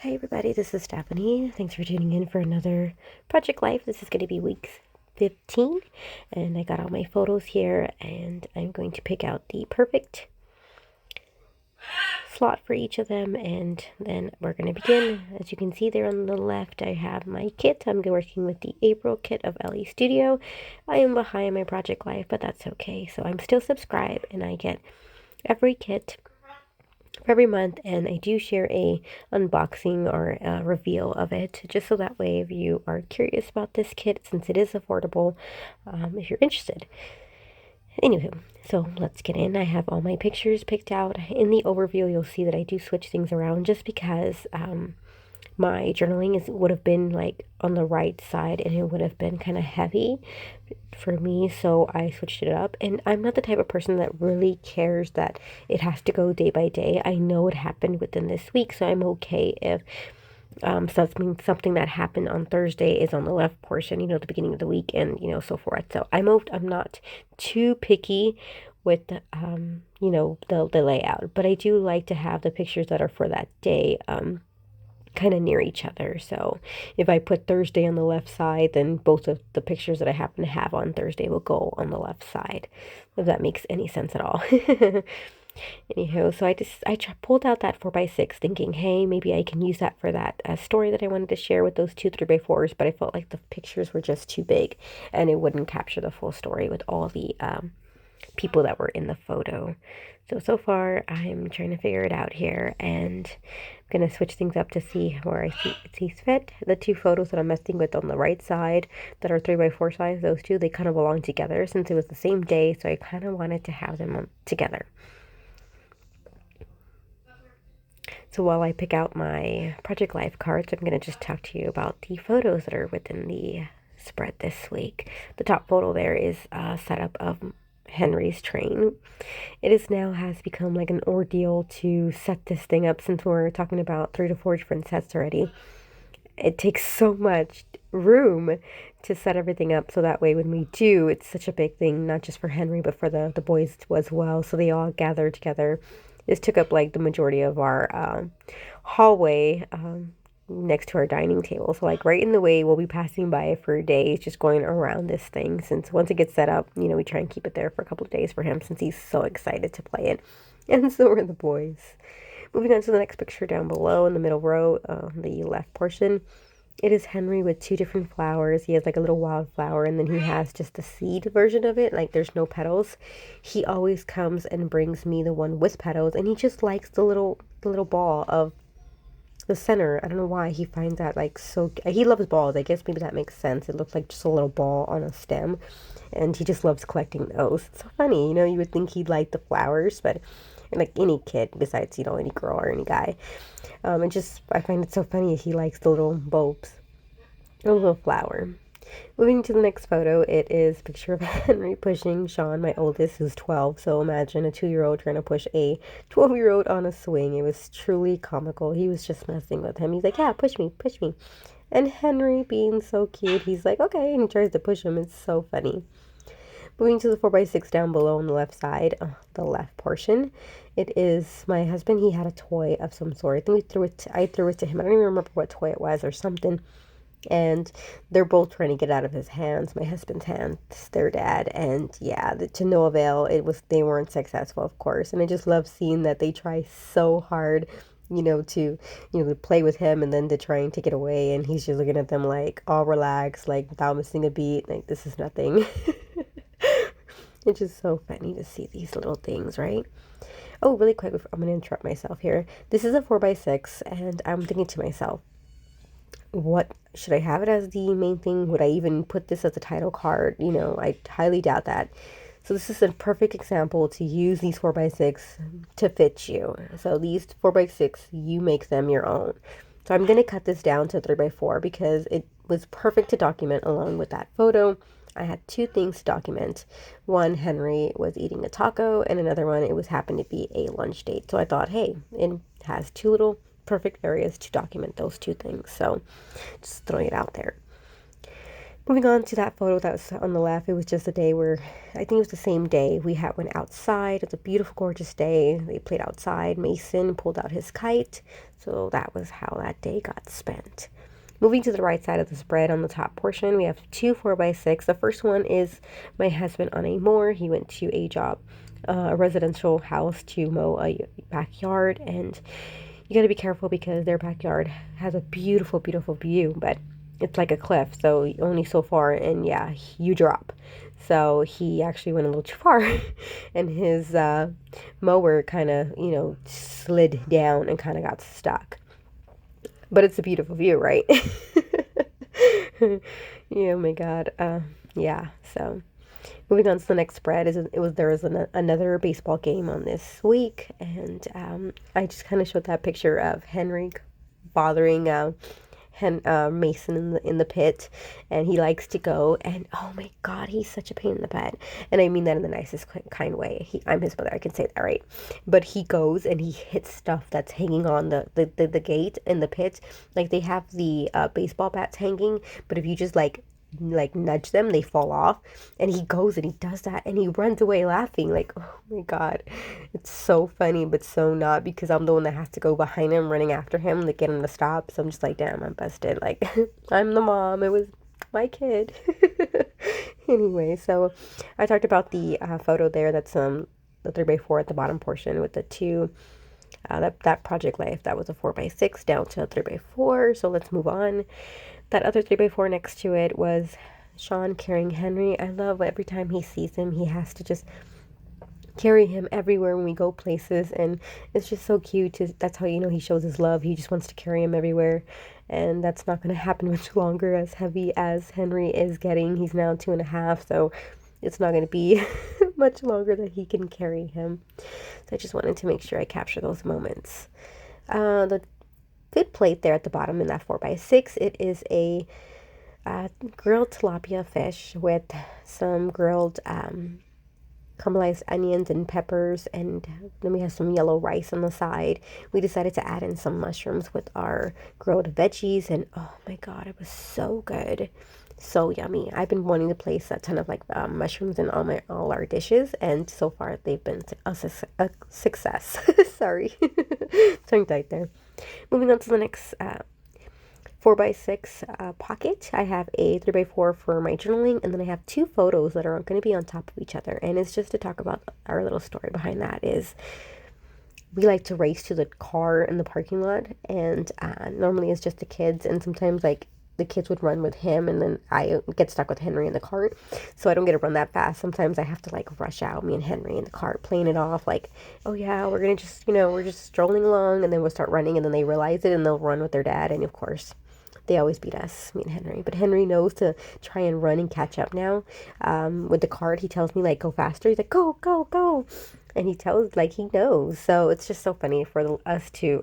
Hey everybody, this is Stephanie. Thanks for tuning in for another Project Life. This is going to be week 15, and I got all my photos here, and I'm going to pick out the perfect slot for each of them, and then we're going to begin. As you can see there on the left, I have my kit. I'm working with the April kit of LE Studio. I am behind my Project Life, but that's okay. So I'm still subscribed, and I get every kit every month, and I do share a unboxing or a reveal of it, just so that way if you are curious about this kit, since it is affordable, if you're interested. Anywho, so let's get in. I have all my pictures picked out. In the overview, you'll see that I do switch things around just because my journaling would have been like on the right side, and it would have been kind of heavy for me, so I switched it up. And I'm not the type of person that really cares that it has to go day by day. I know it happened within this week, so I'm okay if something that happened on Thursday is on the left portion, the beginning of the week, and so forth. So I'm not too picky with the layout, but I do like to have the pictures that are for that day kind of near each other. So if I put Thursday on the left side, then both of the pictures that I happen to have on Thursday will go on the left side, if that makes any sense at all. Anyhow, so pulled out that 4x6 thinking, hey, maybe I can use that for that story that I wanted to share with those two 3x4s, but I felt like the pictures were just too big and it wouldn't capture the full story with all the people that were in the photo. So far, I'm trying to figure it out here, and I'm going to switch things up to see where it sees fit. The two photos that I'm messing with on the right side that are 3x4 size, those two, they kind of belong together since it was the same day, so I kind of wanted to have them together. So while I pick out my Project Life cards, I'm going to just talk to you about the photos that are within the spread this week. The top photo there is a setup of Henry's train. It is now has become like an ordeal to set this thing up, since we're talking about 3 to 4 different sets already. It takes so much room to set everything up, so that way when we do, it's such a big thing, not just for Henry but for the boys as well, so they all gather together. This took up like the majority of our hallway next to our dining table. So like right in the way, we'll be passing by for days just going around this thing, since once it gets set up, we try and keep it there for a couple of days for him, since he's so excited to play it. And so are the boys. Moving on to the next picture down below in the middle row, the left portion. It is Henry with two different flowers. He has like a little wildflower, and then he has just the seed version of it, like there's no petals. He always comes and brings me the one with petals, and he just likes the little ball of the center. I don't know why he finds that like so. He loves balls. I guess maybe that makes sense. It looks like just a little ball on a stem, and he just loves collecting those. It's so funny, you would think he'd like the flowers, but like any kid besides any girl or any guy, and just I find it so funny he likes the little bulbs, a little flower. Moving to the next photo, it is a picture of Henry pushing Sean, my oldest, who's 12. So imagine a 2-year-old trying to push a 12-year-old on a swing. It was truly comical. He was just messing with him. He's like, yeah, push me, push me. And Henry, being so cute, he's like, okay, and he tries to push him. It's so funny. Moving to the 4x6 down below on the left side, the left portion, it is my husband. He had a toy of some sort. I think I threw it to him. I don't even remember what toy it was or something, and they're both trying to get out of his hands, my husband's hands, their dad, and yeah, to no avail. They weren't successful, of course, and I just love seeing that they try so hard, to play with him, and then to try and take it away, and he's just looking at them like all relaxed, like without missing a beat, like this is nothing. It's just so funny to see these little things, right? Oh, really quick, I'm going to interrupt myself here. This is a 4x6, and I'm thinking to myself, what should I have it as the main thing? Would I even put this as a title card? I highly doubt that. So this is a perfect example to use these 4x6 to fit you. So these 4x6, you make them your own. So I'm going to cut this down to 3x4 because it was perfect to document along with that photo. I had two things to document. One, Henry was eating a taco, and another one, it was happened to be a lunch date. So I thought, hey, it has two little perfect areas to document those two things. So just throwing it out there. Moving on to that photo that was on the left, it was just a day where I think it was the same day we had went outside. It was a beautiful, gorgeous day. They played outside. Mason pulled out his kite, so that was how that day got spent. Moving to the right side of the spread on the top portion, we have two 4x6. The first one is my husband on a mower. He went to a job, a residential house to mow a backyard, and you got to be careful because their backyard has a beautiful, beautiful view, but it's like a cliff, so only so far, and yeah, you drop. So he actually went a little too far, and his mower kind of, slid down and kind of got stuck. But it's a beautiful view, right? Yeah, oh my God. Yeah, so moving on to the next spread is there was another baseball game on this week, and I just kind of showed that picture of Henry bothering Mason in the pit, and he likes to go, and oh my God, he's such a pain in the butt, and I mean that in the nicest kind way. I'm his mother, I can say that, right? But he goes and he hits stuff that's hanging on the gate in the pit. Like they have the baseball bats hanging, but if you just like nudge them, they fall off, and he goes and he does that, and he runs away laughing, like, oh my God, it's so funny but so not, because I'm the one that has to go behind him running after him to get him to stop. So I'm just like, damn, I'm busted, like I'm the mom, it was my kid. Anyway, so I talked about the photo there, that's the 3x4 at the bottom portion with the two that Project Life, that was a 4x6 down to a 3x4. So let's move on. That other 3x4 next to it was Sean carrying Henry. I love every time he sees him, he has to just carry him everywhere when we go places, and it's just so cute. That's how he shows his love. He just wants to carry him everywhere, and that's not going to happen much longer, as heavy as Henry is getting. He's now 2.5, so it's not going to be much longer that he can carry him. So I just wanted to make sure I capture those moments. The food plate there at the bottom in that 4x6, it is a grilled tilapia fish with some grilled caramelized onions and peppers, and then we have some yellow rice on the side. We decided to add in some mushrooms with our grilled veggies, and oh my God, it was so good, so yummy. I've been wanting to place a ton of mushrooms in all our dishes, and so far they've been a success. Sorry, tongue tied there. Moving on to the next 4x6 pocket, I have a 3x4 for my journaling, and then I have two photos that are going to be on top of each other, and it's just to talk about our little story behind that. Is we like to race to the car in the parking lot, and normally it's just the kids, and sometimes the kids would run with him, and then I get stuck with Henry in the cart, so I don't get to run that fast. Sometimes I have to rush out, me and Henry in the cart, playing it off like, oh yeah, we're gonna just, we're just strolling along, and then we'll start running, and then they realize it, and they'll run with their dad, and of course, they always beat us, me and Henry. But Henry knows to try and run and catch up now. With the cart, he tells me, go faster. He's like, go, go, go. And he tells, he knows. So it's just so funny for us to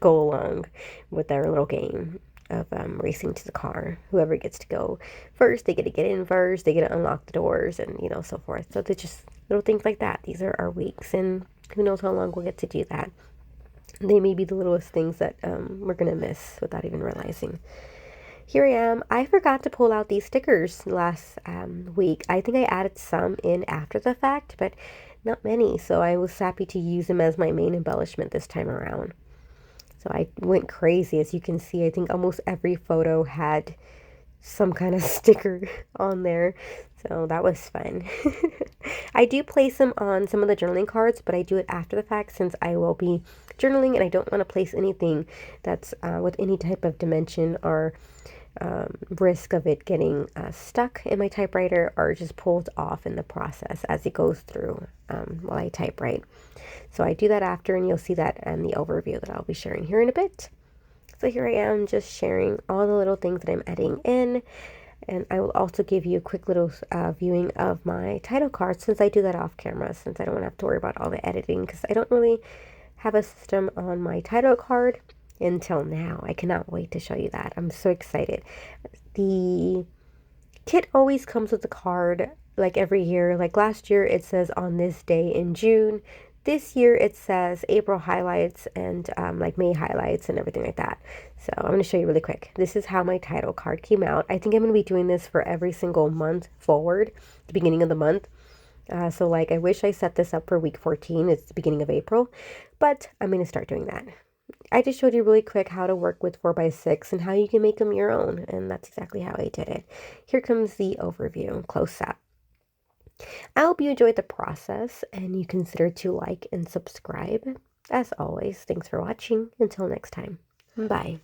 go along with our little game of racing to the car. Whoever gets to go first, they get to get in first. They get to unlock the doors and, so forth. So they're just little things like that. These are our weeks. And who knows how long we'll get to do that. They may be the littlest things that we're going to miss without even realizing. Here I am. I forgot to pull out these stickers last week. I think I added some in after the fact, but not many. So I was happy to use them as my main embellishment this time around. So I went crazy. As you can see, I think almost every photo had some kind of sticker on there. So that was fun. I do place them on some of the journaling cards, but I do it after the fact since I will be journaling, and I don't want to place anything that's with any type of dimension or risk of it getting stuck in my typewriter or just pulled off in the process as it goes through while I typewrite. So I do that after, and you'll see that in the overview that I'll be sharing here in a bit. So here I am just sharing all the little things that I'm editing in, and I will also give you a quick little viewing of my title card since I do that off camera, since I don't want to have to worry about all the editing, because I don't really have a system on my title card until now. I cannot wait to show you that. I'm so excited. The kit always comes with a card every year. Last year it says on this day in June This year it says April highlights and like May highlights and everything like that. So I'm going to show you really quick. This is how my title card came out. I think I'm going to be doing this for every single month forward, the beginning of the month. So like I wish I set this up for week 14. It's the beginning of April, but I'm going to start doing that. I just showed you really quick how to work with 4x6 and how you can make them your own. And that's exactly how I did it. Here comes the overview, close up. I hope you enjoyed the process and you consider to like and subscribe. As always, thanks for watching. Until next time, bye.